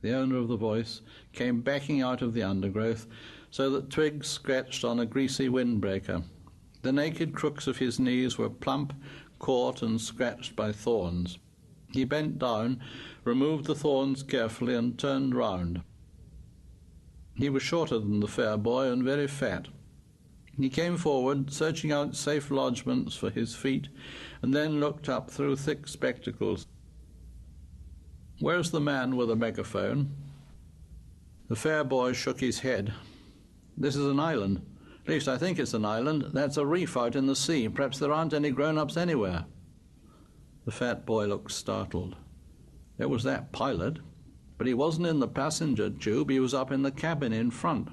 the owner of the voice, came backing out of the undergrowth so that twigs scratched on a greasy windbreaker. The naked crooks of his knees were plump, caught and scratched by thorns. He bent down, removed the thorns carefully, and turned round. He was shorter than the fair boy and very fat. He came forward, searching out safe lodgments for his feet, and then looked up through thick spectacles. "Where's the man with a megaphone?" The fair boy shook his head. "This is an island. At least I think it's an island. That's a reef out in the sea. Perhaps there aren't any grown-ups anywhere." The fat boy looked startled. It was that pilot, but he wasn't in the passenger tube. He was up in the cabin in front.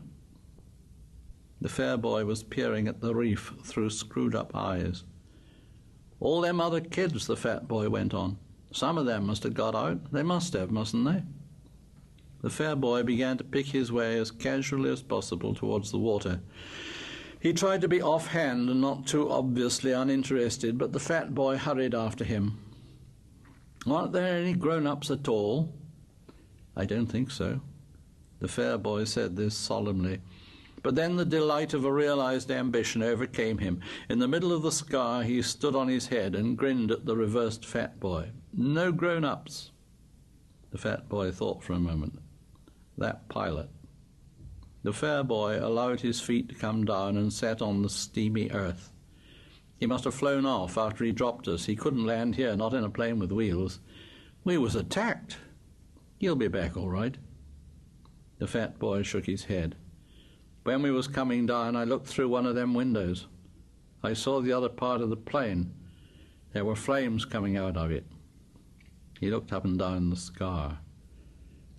The fair boy was peering at the reef through screwed-up eyes. "All them other kids," the fat boy went on. "Some of them must have got out. They must have, mustn't they?" The fair boy began to pick his way as casually as possible towards the water. He tried to be offhand and not too obviously uninterested, but the fat boy hurried after him. "Aren't there any grown-ups at all?" "I don't think so." The fair boy said this solemnly. But then the delight of a realized ambition overcame him. In the middle of the scar he stood on his head and grinned at the reversed fat boy. "No grown-ups." The fat boy thought for a moment. That pilot. The fair boy allowed his feet to come down and sat on the steamy earth. "He must have flown off after he dropped us. He couldn't land here, not in a plane with wheels. We was attacked. He'll be back all right." The fat boy shook his head. "When we was coming down, I looked through one of them windows. I saw the other part of the plane. There were flames coming out of it." He looked up and down the scar.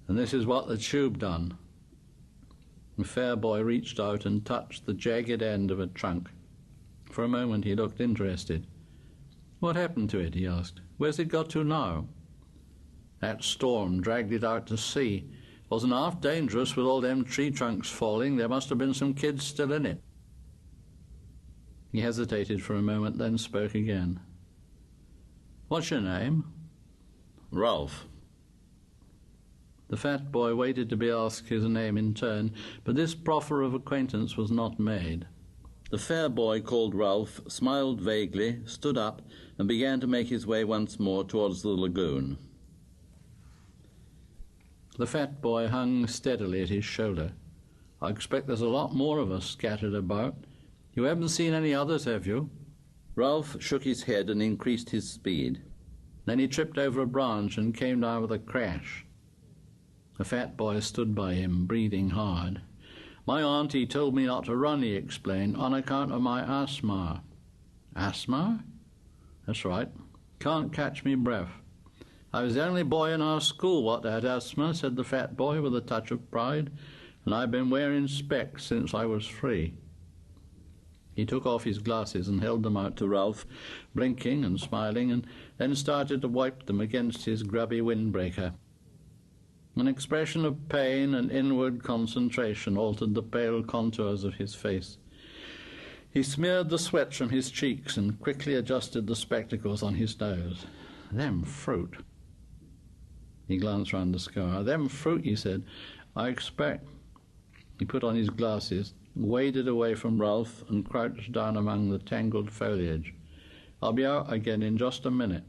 "And this is what the tube done." The fair boy reached out and touched the jagged end of a trunk. For a moment he looked interested. "What happened to it?" he asked. "Where's it got to now?" "That storm dragged it out to sea. Wasn't half dangerous with all them tree trunks falling. There must have been some kids still in it." He hesitated for a moment, then spoke again. "What's your name?" "Ralph." The fat boy waited to be asked his name in turn, but this proffer of acquaintance was not made. The fair boy, called Ralph, smiled vaguely, stood up, and began to make his way once more towards the lagoon. The fat boy hung steadily at his shoulder. "I expect there's a lot more of us scattered about. You haven't seen any others, have you?" Ralph shook his head and increased his speed. Then he tripped over a branch and came down with a crash. The fat boy stood by him, breathing hard. "My auntie told me not to run," he explained, "on account of my asthma." "Asthma?" "That's right. Can't catch me breath. I was the only boy in our school what had asthma," said the fat boy with a touch of pride, "and I've been wearing specs since I was 3. He took off his glasses and held them out to Ralph, blinking and smiling, and then started to wipe them against his grubby windbreaker. An expression of pain and inward concentration altered the pale contours of his face. He smeared the sweat from his cheeks and quickly adjusted the spectacles on his nose. "Them fruit." He glanced round the scar. "Them fruit," he said. "I expect." He put on his glasses, waded away from Ralph, and crouched down among the tangled foliage. "I'll be out again in just a minute."